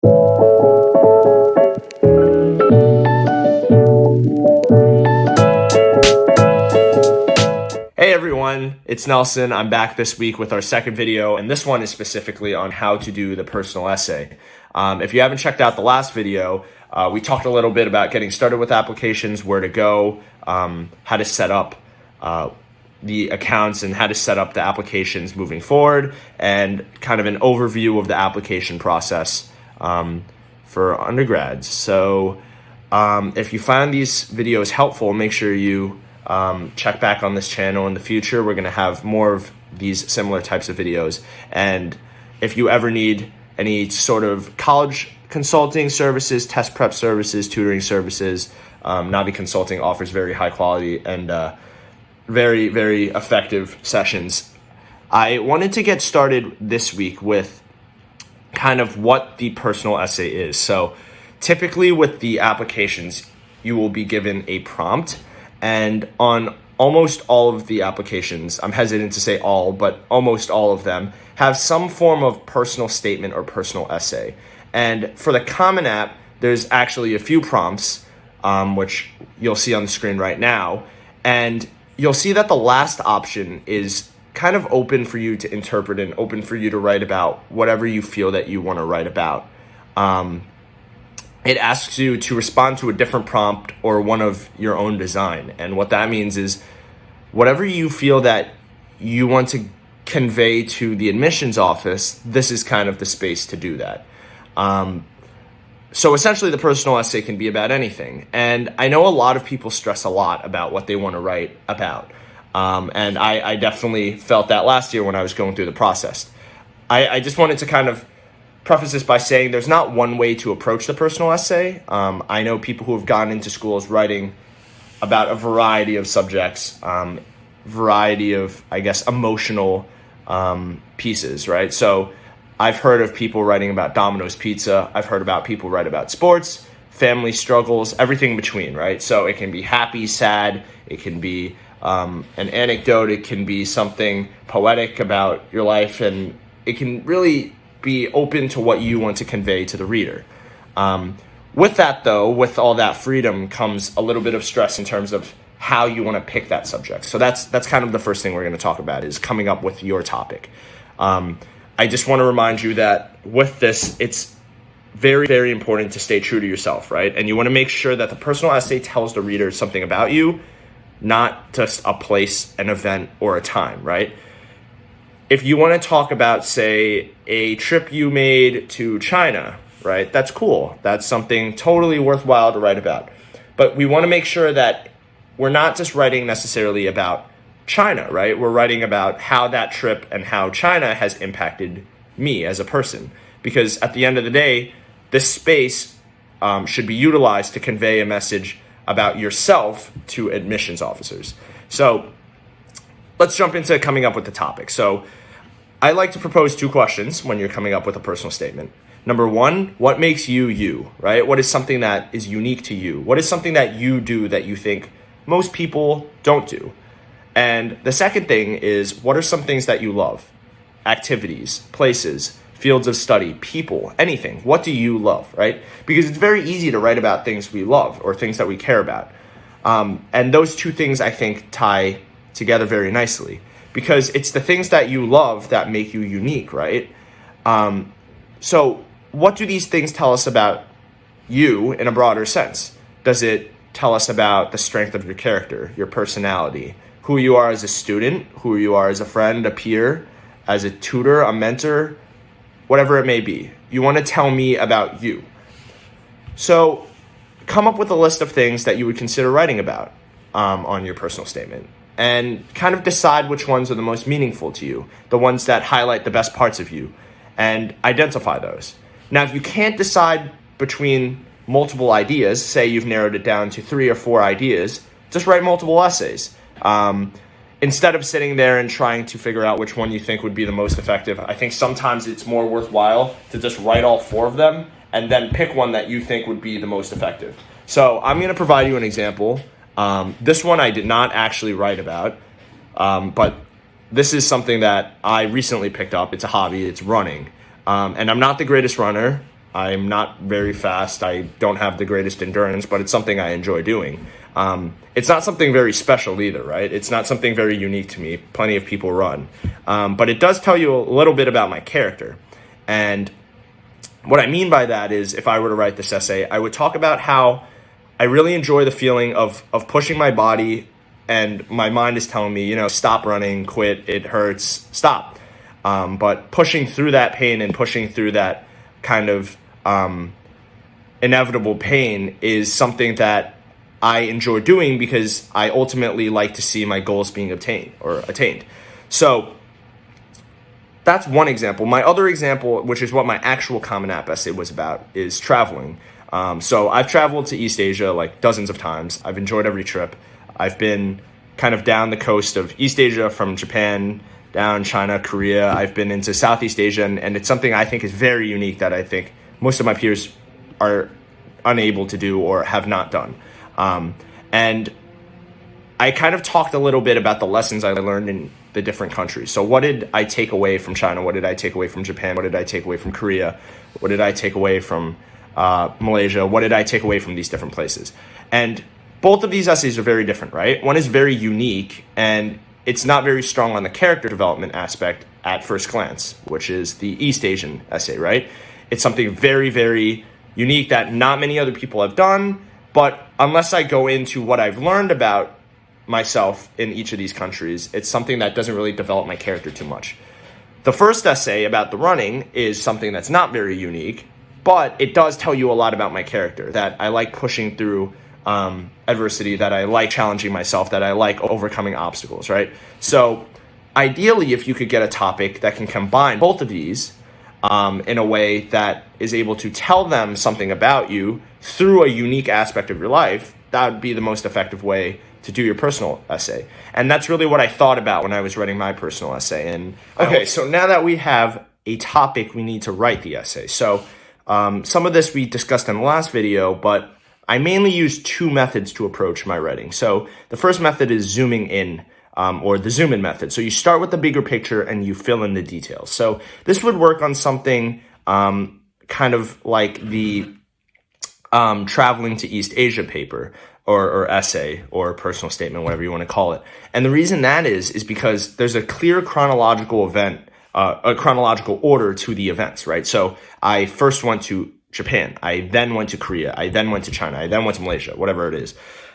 Hey everyone, it's Nelson. I'm back this week with our second video, and this one is specifically on how to do the personal essay. If you haven't checked out the last video, we talked a little bit about getting started with applications, where to go, how to set up the accounts and how to set up the applications moving forward, and kind of an overview of the application process for undergrads. So if you find these videos helpful, make sure you check back on this channel in the future. We're going to have more of these similar types of videos. And if you ever need any sort of college consulting services, test prep services, tutoring services, Navi Consulting offers very high quality and very, very effective sessions. I wanted to get started this week with kind of what the personal essay is. So typically with the applications, you will be given a prompt. And on almost all of the applications, I'm hesitant to say all, but almost all of them have some form of personal statement or personal essay. And for the Common App, there's actually a few prompts, which you'll see on the screen right now. And you'll see that the last option is kind of open for you to interpret and open for you to write about whatever you feel that you want to write about. It asks you to respond to a different prompt or one of your own design. And what that means is whatever you feel that you want to convey to the admissions office, this is kind of the space to do that. So essentially the personal essay can be about anything. And I know a lot of people stress a lot about what they want to write about. And I definitely felt that last year when I was going through the process. I just wanted to kind of preface this by saying there's not one way to approach the personal essay. I know people who have gone into schools writing about a variety of subjects, variety of, I guess, emotional pieces, right? So I've heard of people writing about Domino's Pizza. I've heard about people write about sports, family struggles, everything in between, right? So it can be happy, sad, it can be an anecdote, it can be something poetic about your life, and it can really be open to what you want to convey to the reader. With that though, with all that freedom comes a little bit of stress in terms of how you want to pick that subject. So that's kind of the first thing we're going to talk about, is coming up with your topic. I just want to remind you that with this, it's very, very important to stay true to yourself, right? And you want to make sure that the personal essay tells the reader something about you, not just a place, an event, or a time, right? If you want to talk about, say, a trip you made to China, right? That's cool. That's something totally worthwhile to write about. But we want to make sure that we're not just writing necessarily about China, right? We're writing about how that trip and how China has impacted me as a person. Because at the end of the day, this space should be utilized to convey a message about yourself to admissions officers. So let's jump into coming up with the topic. So I like to propose two questions when you're coming up with a personal statement. Number one, what makes you you, right? What is something that is unique to you? What is something that you do that you think most people don't do? And the second thing is, what are some things that you love? Activities, places, fields of study, people, anything. What do you love, right? Because it's very easy to write about things we love or things that we care about. And those two things, I think, tie together very nicely, because it's the things that you love that make you unique, right? So what do these things tell us about you in a broader sense? Does it tell us about the strength of your character, your personality, who you are as a student, who you are as a friend, a peer, as a tutor, a mentor, whatever it may be? You want to tell me about you. So come up with a list of things that you would consider writing about on your personal statement, and kind of decide which ones are the most meaningful to you, the ones that highlight the best parts of you, and identify those. Now, if you can't decide between multiple ideas, say you've narrowed it down to 3 or 4 ideas, just write multiple essays. Instead of sitting there and trying to figure out which one you think would be the most effective, I think sometimes it's more worthwhile to just write all 4 of them and then pick one that you think would be the most effective. So I'm going to provide you an example. This one I did not actually write about, but this is something that I recently picked up. It's a hobby. It's running. And I'm not the greatest runner. I'm not very fast. I don't have the greatest endurance, but it's something I enjoy doing. It's not something very special either, right? It's not something very unique to me. Plenty of people run. But it does tell you a little bit about my character. And what I mean by that is, if I were to write this essay, I would talk about how I really enjoy the feeling of pushing my body, and my mind is telling me, stop running, quit, it hurts, stop. But pushing through that pain and pushing through that kind of inevitable pain is something that I enjoy doing because I ultimately like to see my goals being attained. So that's one example. My other example, which is what my actual Common App essay was about, is traveling. So I've traveled to East Asia like dozens of times. I've enjoyed every trip. I've been kind of down the coast of East Asia, from Japan, down China, Korea. I've been into Southeast Asia, and it's something I think is very unique that I think most of my peers are unable to do or have not done. And I kind of talked a little bit about the lessons I learned in the different countries. So what did I take away from China? What did I take away from Japan? What did I take away from Korea? What did I take away from Malaysia? What did I take away from these different places? And both of these essays are very different, right? One is very unique, and it's not very strong on the character development aspect at first glance, which is the East Asian essay, right? It's something very, very unique that not many other people have done, but unless I go into what I've learned about myself in each of these countries, it's something that doesn't really develop my character too much. The first essay about the running is something that's not very unique, but it does tell you a lot about my character, that I like pushing through adversity, that I like challenging myself, that I like overcoming obstacles, right? So ideally, if you could get a topic that can combine both of these in a way that is able to tell them something about you through a unique aspect of your life, that would be the most effective way to do your personal essay. And that's really what I thought about when I was writing my personal essay. And okay, so now that we have a topic, we need to write the essay. So some of this we discussed in the last video, but I mainly use two methods to approach my writing. So the first method is zooming in, or the zoom in method. So you start with the bigger picture and you fill in the details. So this would work on something kind of like the traveling to East Asia paper, or essay, or personal statement, whatever you want to call it. And the reason that is because there's a clear chronological a chronological order to the events, right? So I first went to Japan, I then went to Korea, I then went to China, I then went to Malaysia, whatever it is.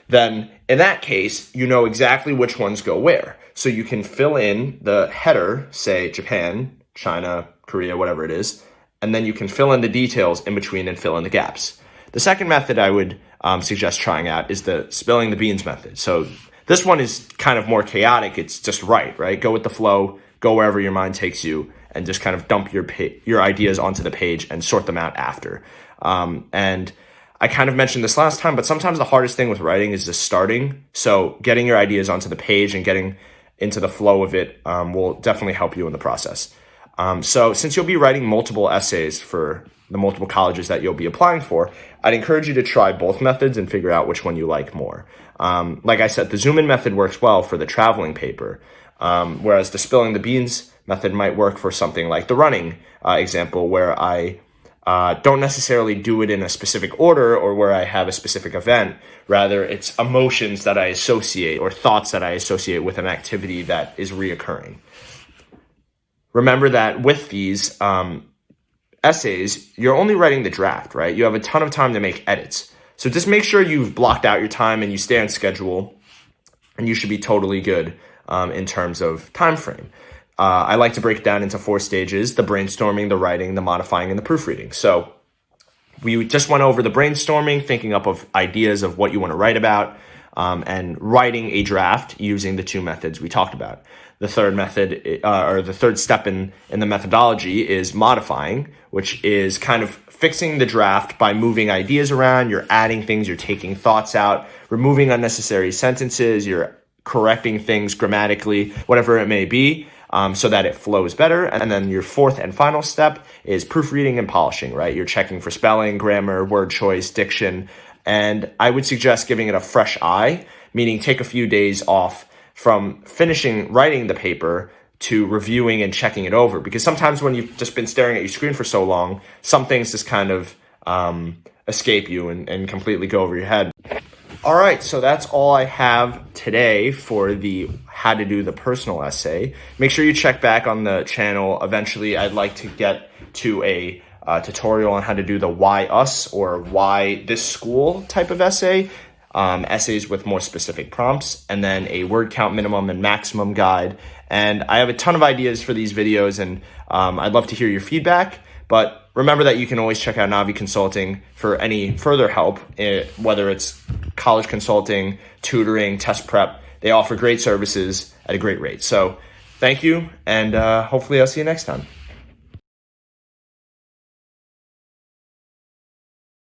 Then in that case, you know exactly which ones go where. So you can fill in the header, say Japan, China, Korea, whatever it is, and then you can fill in the details in between and fill in the gaps. The second method I would suggest trying out is the spilling the beans method. So this one is kind of more chaotic. It's just right? Go with the flow, go wherever your mind takes you, and just kind of dump your ideas onto the page and sort them out after. And I kind of mentioned this last time, but sometimes the hardest thing with writing is just starting. So getting your ideas onto the page and getting into the flow of it will definitely help you in the process. So since you'll be writing multiple essays for the multiple colleges that you'll be applying for, I'd encourage you to try both methods and figure out which one you like more. Like I said, the zoom in method works well for the traveling paper, whereas the spilling the beans method might work for something like the running example, where I don't necessarily do it in a specific order or where I have a specific event. Rather, it's emotions that I associate or thoughts that I associate with an activity that is reoccurring. Remember that with these essays, you're only writing the draft, right? You have a ton of time to make edits. So just make sure you've blocked out your time and you stay on schedule, and you should be totally good in terms of time frame. I like to break it down into 4 stages: the brainstorming, the writing, the modifying, and the proofreading. So we just went over the brainstorming, thinking up of ideas of what you want to write about, and writing a draft using the 2 methods we talked about. The third method, or the third step in the methodology, is modifying, which is kind of fixing the draft by moving ideas around. You're adding things, you're taking thoughts out, removing unnecessary sentences, you're correcting things grammatically, whatever it may be, so that it flows better. And then your fourth and final step is proofreading and polishing, right? You're checking for spelling, grammar, word choice, diction, and I would suggest giving it a fresh eye, meaning take a few days off from finishing writing the paper to reviewing and checking it over, because sometimes when you've just been staring at your screen for so long, some things just kind of escape you and completely go over your head. All right, so that's all I have today for the how to do the personal essay. Make sure you check back on the channel. Eventually, I'd like to get to a tutorial on how to do the why us or why this school type of essay, essays with more specific prompts, and then a word count minimum and maximum guide. And I have a ton of ideas for these videos, and I'd love to hear your feedback. But remember that you can always check out Navi Consulting for any further help, whether it's college consulting, tutoring, test prep. They offer great services at a great rate. So thank you, and hopefully I'll see you next time.